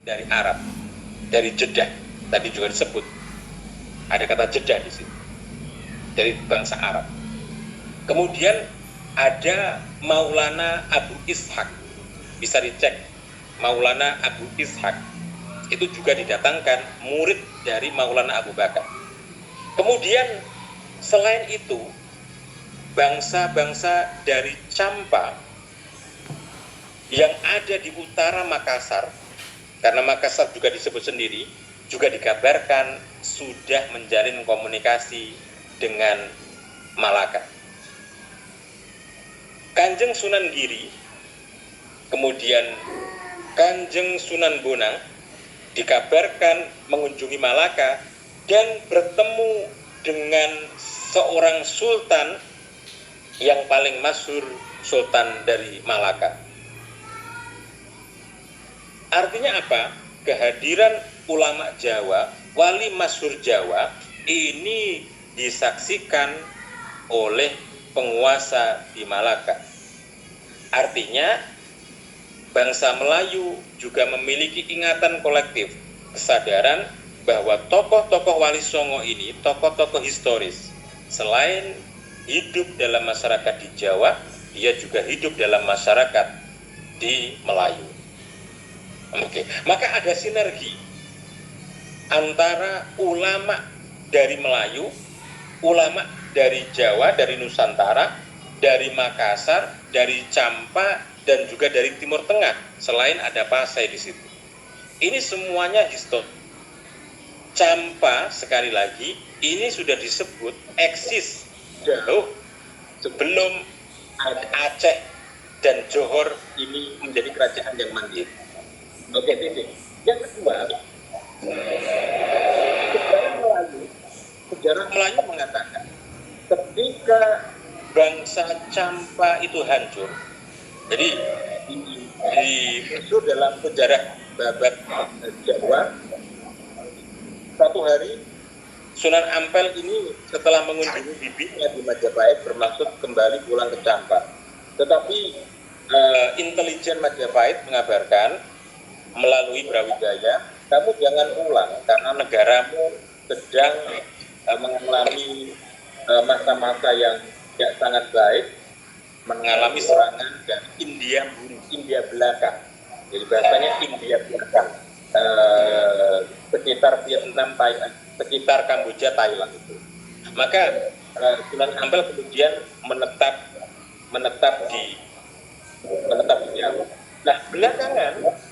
dari Arab, dari Jeddah. Tadi juga disebut ada kata Jeddah di sini, dari bangsa Arab. Kemudian ada Maulana Abu Ishaq, bisa dicek Maulana Abu Ishaq, itu juga didatangkan murid dari Maulana Abu Bakar. Kemudian selain itu bangsa-bangsa dari Campa yang ada di utara Makassar, karena Makassar juga disebut sendiri, juga dikabarkan sudah menjalin komunikasi dengan Malaka. Kanjeng Sunan Giri, kemudian Kanjeng Sunan Bonang dikabarkan mengunjungi Malaka dan bertemu dengan seorang sultan yang paling masyhur, sultan dari Malaka. Artinya apa? Kehadiran ulama Jawa, wali masyhur Jawa ini disaksikan oleh penguasa di Malaka. Artinya bangsa Melayu juga memiliki ingatan kolektif, kesadaran bahwa tokoh-tokoh Wali Songo ini tokoh-tokoh historis. Selain hidup dalam masyarakat di Jawa, dia juga hidup dalam masyarakat di Melayu. Oke, maka ada sinergi antara ulama dari Melayu, ulama dari Jawa, dari Nusantara, dari Makassar, dari Campa, dan juga dari Timur Tengah. Selain ada Pasai di situ. Ini semuanya historis. Campa, sekali lagi, ini sudah disebut eksis jauh sebelum Aceh dan Johor ini menjadi kerajaan yang mandiri. Oke, titik. Yang kedua, sejarah Melayu mengatakan ketika bangsa Campa itu hancur, jadi itu dalam sejarah babat Jawa, satu hari Sunan Ampel ini setelah mengunjungi bibinya di Majapahit bermaksud kembali pulang ke Campa. Tetapi intelijen Majapahit mengabarkan melalui Brawijaya, kamu jangan pulang karena negaramu sedang mengalami masa-masa yang tidak sangat baik, mengalami serangan dari India belakang. Jadi bahasanya India belakang, sekitar Vietnam, sekitar Kamboja, Thailand itu. Maka Sunan Ampel kemudian menetap di Jawa. Nah, belakangan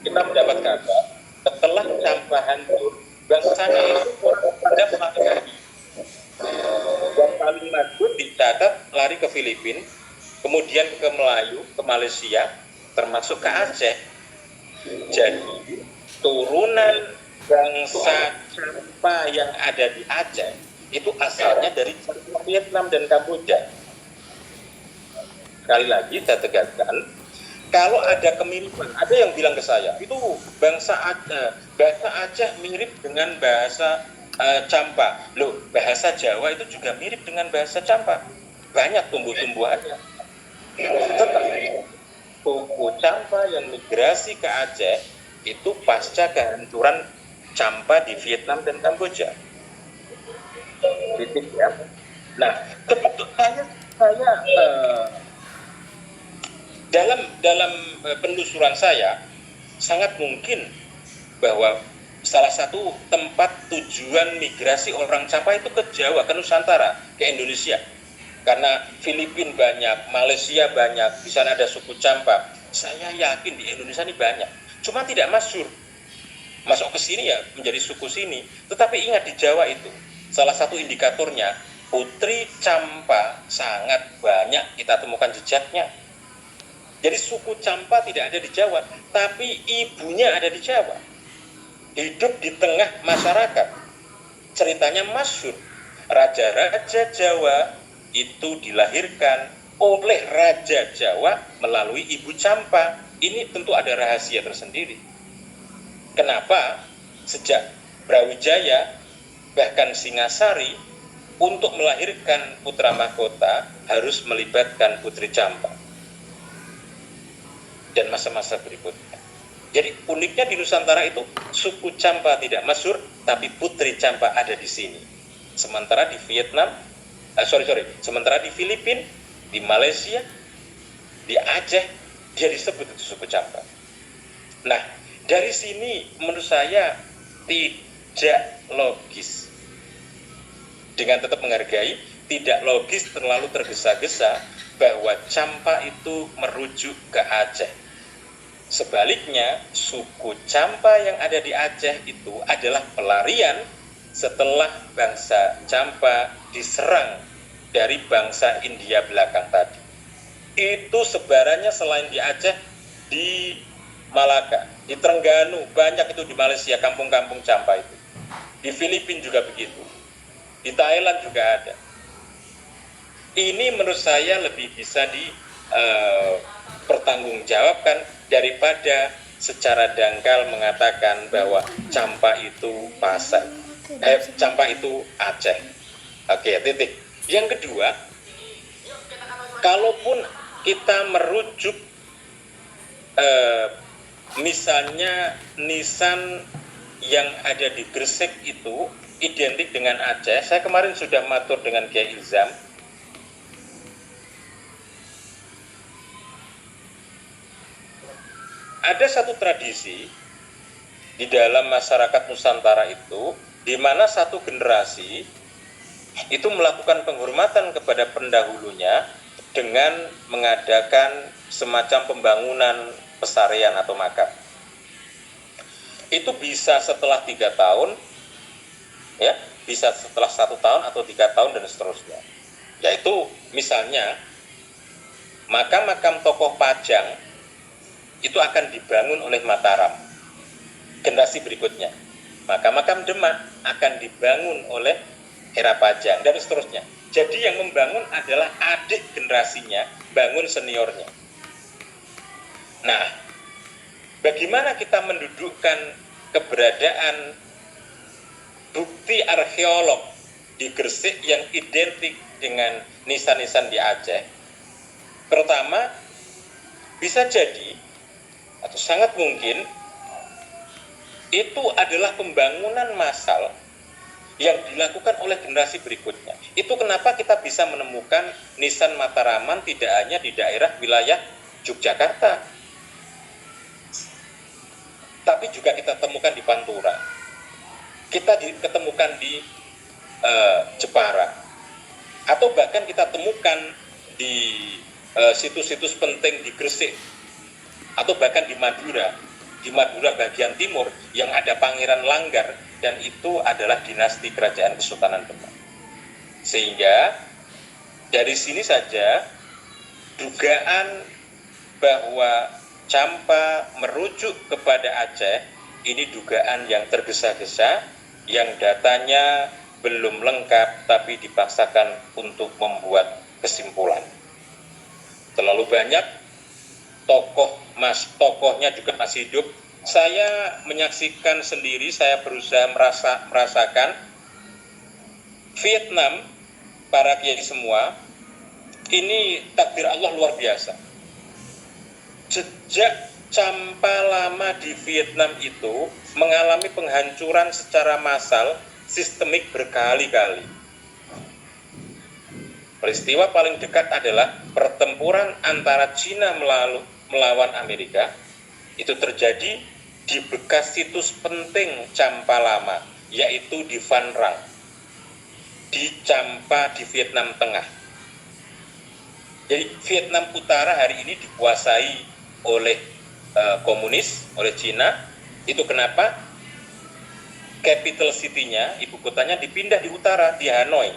kita mendapat kabar setelah Campa hancur, bangsanya itu orang pada melarikan. Yang paling maju dicatat lari ke Filipina, kemudian ke Melayu, ke Malaysia, termasuk ke Aceh. Jadi turunan bangsa Campa yang ada di Aceh itu asalnya dari Vietnam dan Kamboja. Sekali lagi saya tegaskan, kalau ada kemiripan, ada yang bilang ke saya, itu bahasa Aceh mirip dengan bahasa Campa. Loh, bahasa Jawa itu juga mirip dengan bahasa Campa. Banyak tumbuh-tumbuhannya. Tetapi suku Campa yang migrasi ke Aceh itu pasca kehancuran Campa di Vietnam dan Kamboja. Titik ya. Nah, saya dalam penelusuran saya sangat mungkin bahwa salah satu tempat tujuan migrasi orang Campa itu ke Jawa, ke Nusantara, ke Indonesia. Karena Filipina banyak, Malaysia banyak, di sana ada suku Campa. Saya yakin di Indonesia ini banyak. Cuma tidak masuk ke sini ya menjadi suku sini. Tetapi ingat di Jawa itu, salah satu indikatornya putri Campa sangat banyak kita temukan jejaknya. Jadi suku Campa tidak ada di Jawa, tapi ibunya ada di Jawa. Hidup di tengah masyarakat. Ceritanya masyhur. Raja-raja Jawa itu dilahirkan oleh Raja Jawa melalui ibu Campa. Ini tentu ada rahasia tersendiri. Kenapa sejak Brawijaya bahkan Singasari untuk melahirkan putra mahkota harus melibatkan putri Campa dan masa-masa berikutnya. Jadi uniknya di Nusantara itu suku Champa tidak masyhur, tapi putri Champa ada di sini. Sementara di Vietnam, sementara di Filipina, di Malaysia, di Aceh, dia disebut itu suku Champa. Nah, dari sini menurut saya tidak logis. Dengan tetap menghargai, tidak logis terlalu tergesa-gesa bahwa Champa itu merujuk ke Aceh. Sebaliknya, suku Champa yang ada di Aceh itu adalah pelarian setelah bangsa Champa diserang dari bangsa India belakang tadi. Itu sebarannya selain di Aceh, di Malaka, di Terengganu, banyak itu di Malaysia, kampung-kampung Champa itu. Di Filipina juga begitu. Di Thailand juga ada. Ini menurut saya lebih bisa dipertanggungjawabkan daripada secara dangkal mengatakan bahwa Champa itu Champa itu Aceh. Oke, titik. Yang kedua, kalaupun kita merujuk misalnya nisan yang ada di Gresik itu identik dengan Aceh. Saya kemarin sudah matur dengan Kiai Ilzam. Ada satu tradisi di dalam masyarakat Nusantara itu, di mana satu generasi itu melakukan penghormatan kepada pendahulunya dengan mengadakan semacam pembangunan pesarian atau makam. Itu bisa setelah 3 tahun, ya, bisa setelah 1 tahun atau 3 tahun dan seterusnya. Yaitu misalnya makam-makam tokoh Pajang itu akan dibangun oleh Mataram, generasi berikutnya. Makam-makam Demak akan dibangun oleh era Pajang, dan seterusnya. Jadi yang membangun adalah adik generasinya, bangun seniornya. Nah, bagaimana kita mendudukkan keberadaan bukti arkeolog di Gresik yang identik dengan nisan-nisan di Aceh? Pertama, bisa jadi atau sangat mungkin itu adalah pembangunan massal yang dilakukan oleh generasi berikutnya. Itu kenapa kita bisa menemukan nisan Mataraman tidak hanya di daerah wilayah Yogyakarta, tapi juga kita temukan di Pantura, kita ketemukan di Jepara, atau bahkan kita temukan di situs-situs penting di Gresik, atau bahkan di Madura bagian timur yang ada Pangeran Langgar, dan itu adalah dinasti kerajaan Kesultanan Demak. Sehingga dari sini saja dugaan bahwa Champa merujuk kepada Aceh ini dugaan yang tergesa-gesa, yang datanya belum lengkap tapi dipaksakan untuk membuat kesimpulan. Terlalu banyak tokohnya juga masih hidup. Saya menyaksikan sendiri, saya berusaha merasakan Vietnam, para kiai semua, ini takdir Allah luar biasa. Sejak Champa lama di Vietnam itu mengalami penghancuran secara massal, sistemik berkali-kali. Peristiwa paling dekat adalah pertempuran antara Cina melawan Amerika. Itu terjadi di bekas situs penting Champa lama, yaitu di Van Rang, di Champa di Vietnam Tengah. Jadi Vietnam Utara hari ini dikuasai oleh komunis, oleh Cina. Itu kenapa capital city-nya, ibu kotanya dipindah di utara, di Hanoi.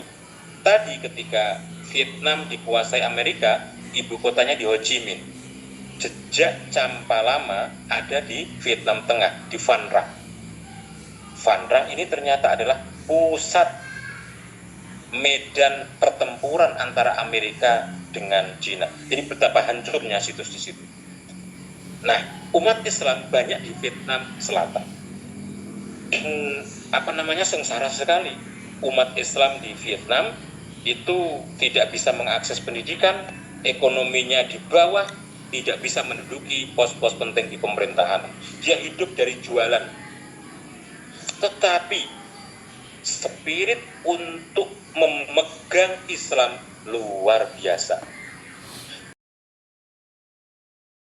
Tadi ketika Vietnam dikuasai Amerika, ibu kotanya di Ho Chi Minh. Jejak Champa lama ada di Vietnam Tengah, di Van Rang. Van Rang ini ternyata adalah pusat medan pertempuran antara Amerika dengan Cina. Jadi betapa hancurnya situs di situ. Nah, umat Islam banyak di Vietnam Selatan. Sengsara sekali. Umat Islam di Vietnam itu tidak bisa mengakses pendidikan, ekonominya di bawah, tidak bisa menduduki pos-pos penting di pemerintahan. Dia hidup dari jualan. Tetapi spirit untuk memegang Islam luar biasa.